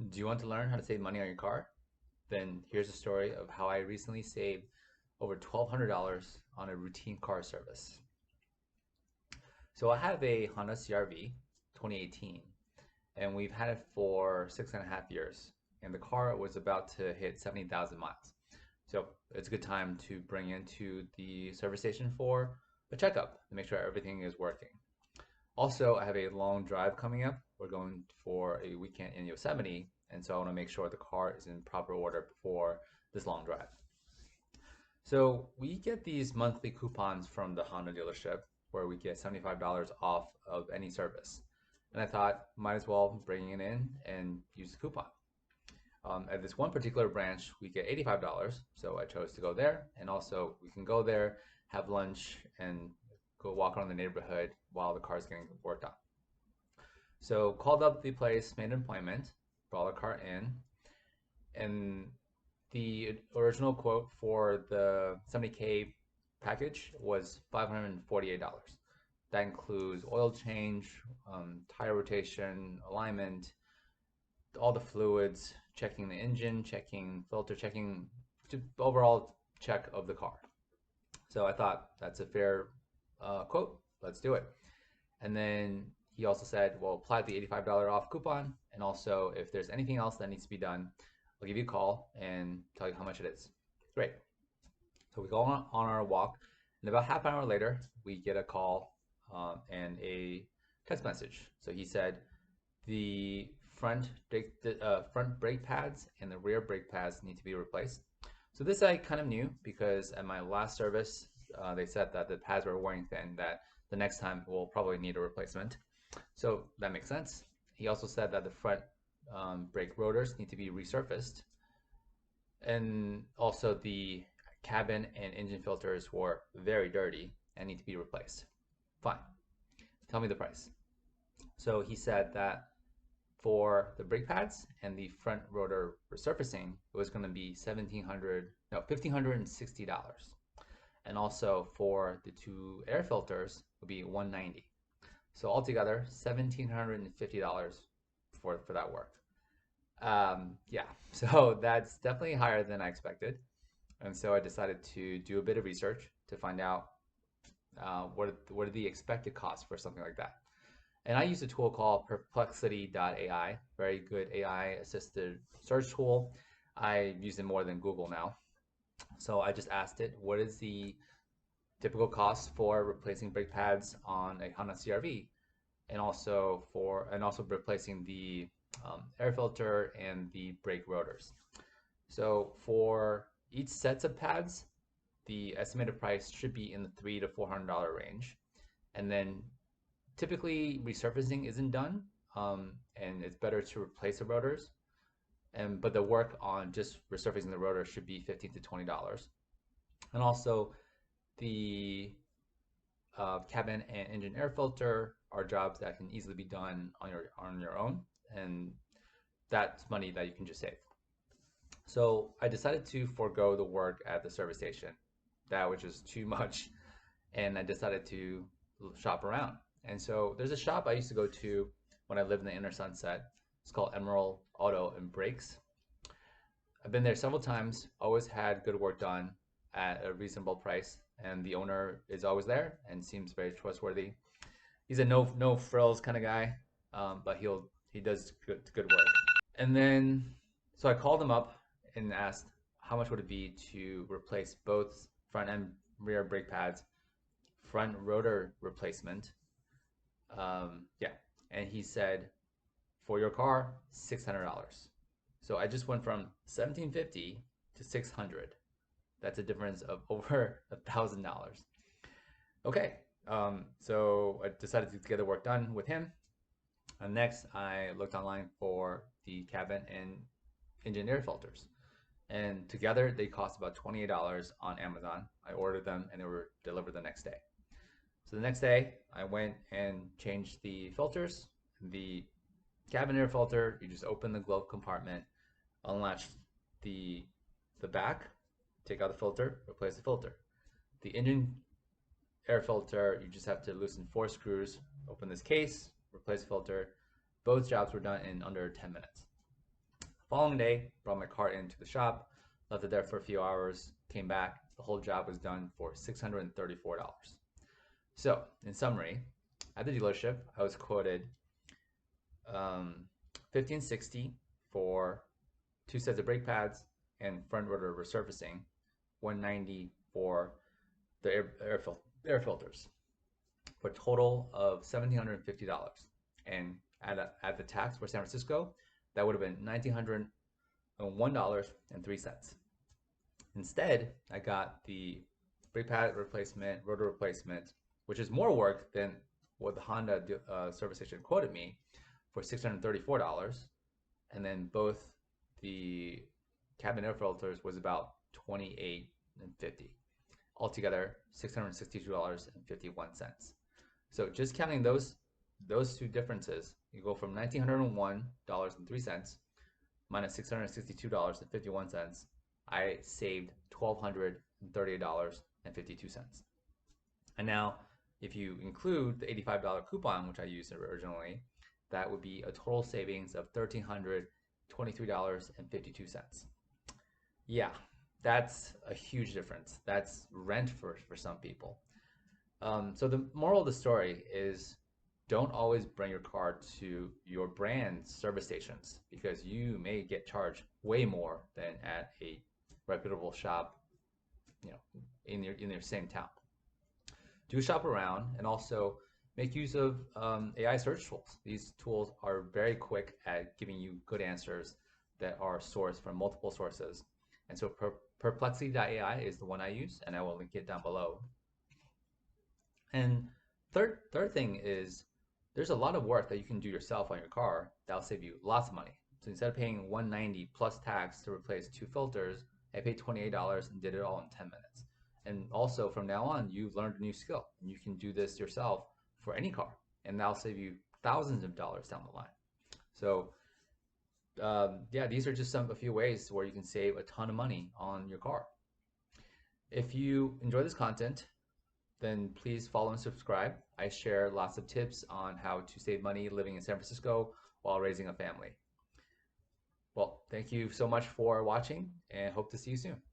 Do you want to learn how to save money on your car? Then here's a story of how I recently saved over $1,200 on a routine car service. So I have a Honda CRV 2018, and we've had it for 6.5 years. And the car was about to hit 70,000 miles. So it's a good time to bring into the service station for a checkup to make sure everything is working. Also, I have a long drive coming up. We're going for a weekend in Yosemite, and so I want to make sure the car is in proper order before this long drive. So we get these monthly coupons from the Honda dealership where we get $75 off of any service. And I thought, might as well bring it in and use the coupon. At this one particular branch, we get $85, so I chose to go there. And also, we can go there, have lunch, and go walk around the neighborhood while the car is getting worked on. So called up the place, made an appointment, brought the car in, and the original quote for the 70K package was $548. That includes oil change, tire rotation, alignment, all the fluids, checking the engine, checking filter, checking overall check of the car. So I thought that's a fair quote. Let's do it. And then he also said, well, apply the $85 off coupon. And also, if there's anything else that needs to be done, I'll give you a call and tell you how much it is. Great. So we go on our walk. And about half an hour later, we get a call and a text message. So he said, the front brake pads and the rear brake pads need to be replaced. So this I kind of knew because at my last service, they said that the pads were wearing thin, that the next time we'll probably need a replacement. So that makes sense. He also said that the front brake rotors need to be resurfaced. And also the cabin and engine filters were very dirty and need to be replaced. Fine. Tell me the price. So he said that for the brake pads and the front rotor resurfacing, it was going to be $1,560. And also for the two air filters would be $190. So altogether, $1,750 for that work. Yeah, so that's definitely higher than I expected. And so I decided to do a bit of research to find out what are the expected costs for something like that. And I use a tool called Perplexity.ai, very good AI assisted search tool. I use it more than Google now. So I just asked it, what is the typical cost for replacing brake pads on a Honda CRV, and also replacing the air filter and the brake rotors. So for each sets of pads, the estimated price should be in the $300 to $400 range. And then typically resurfacing isn't done, and it's better to replace the rotors. But the work on just resurfacing the rotor should be $15 to $20. And also the cabin and engine air filter are jobs that can easily be done on your own, and that's money that you can just save. So I decided to forego the work at the service station. That was just too much, and I decided to shop around. And so there's a shop I used to go to when I lived in the inner Sunset. It's called Emerald Auto and Brakes. I've been there several times, always had good work done at a reasonable price, and the owner is always there and seems very trustworthy. He's a no frills kind of guy, but he does good work. And then so I called him up and asked how much would it be to replace both front and rear brake pads, front rotor replacement. Yeah, and he said for your car $600. So I just went from 1750 to 600. That's a difference of over $1,000. Okay, so I decided to get the work done with him. And next, I looked online for the cabin and engine air filters. And together, they cost about $28 on Amazon. I ordered them and they were delivered the next day. So the next day, I went and changed the filters. The cabin air filter, you just open the glove compartment, unlatch the back, take out the filter, replace the filter. The engine air filter, you just have to loosen 4 screws, open this case, replace the filter. Both jobs were done in under 10 minutes. Following day, brought my car into the shop, left it there for a few hours, came back. The whole job was done for $634. So, in summary, at the dealership, I was quoted 1560 for 2 sets of brake pads and front rotor resurfacing, 190 for the air filters, for a total of $1,750. And at the tax for San Francisco, that would have been $1,901.03. Instead, I got the brake pad replacement, rotor replacement, which is more work than what the Honda service station quoted me, for $634. And then both the cabin air filters was about $28.50. Altogether, $662.51. So just counting those two differences, you go from $1,901.03 minus $662.51. I saved $1,238.52. And now, if you include the $85 coupon, which I used originally, that would be a total savings of $1,323.52. Yeah, that's a huge difference. That's rent for some people. So the moral of the story is, don't always bring your car to your brand service stations, because you may get charged way more than at a reputable shop, in your same town. Do shop around, and also make use of AI search tools. These tools are very quick at giving you good answers that are sourced from multiple sources. And so Perplexity.ai is the one I use, and I will link it down below. And third thing is, there's a lot of work that you can do yourself on your car that'll save you lots of money. So instead of paying $190 plus tax to replace 2 filters, I paid $28 and did it all in 10 minutes. And also, from now on, you've learned a new skill, and you can do this yourself for any car, and that'll save you thousands of dollars down the line. So yeah, these are just a few ways where you can save a ton of money on your car. If you enjoy this content, then please follow and subscribe. I share lots of tips on how to save money living in San Francisco while raising a family. Well, thank you so much for watching, and hope to see you soon.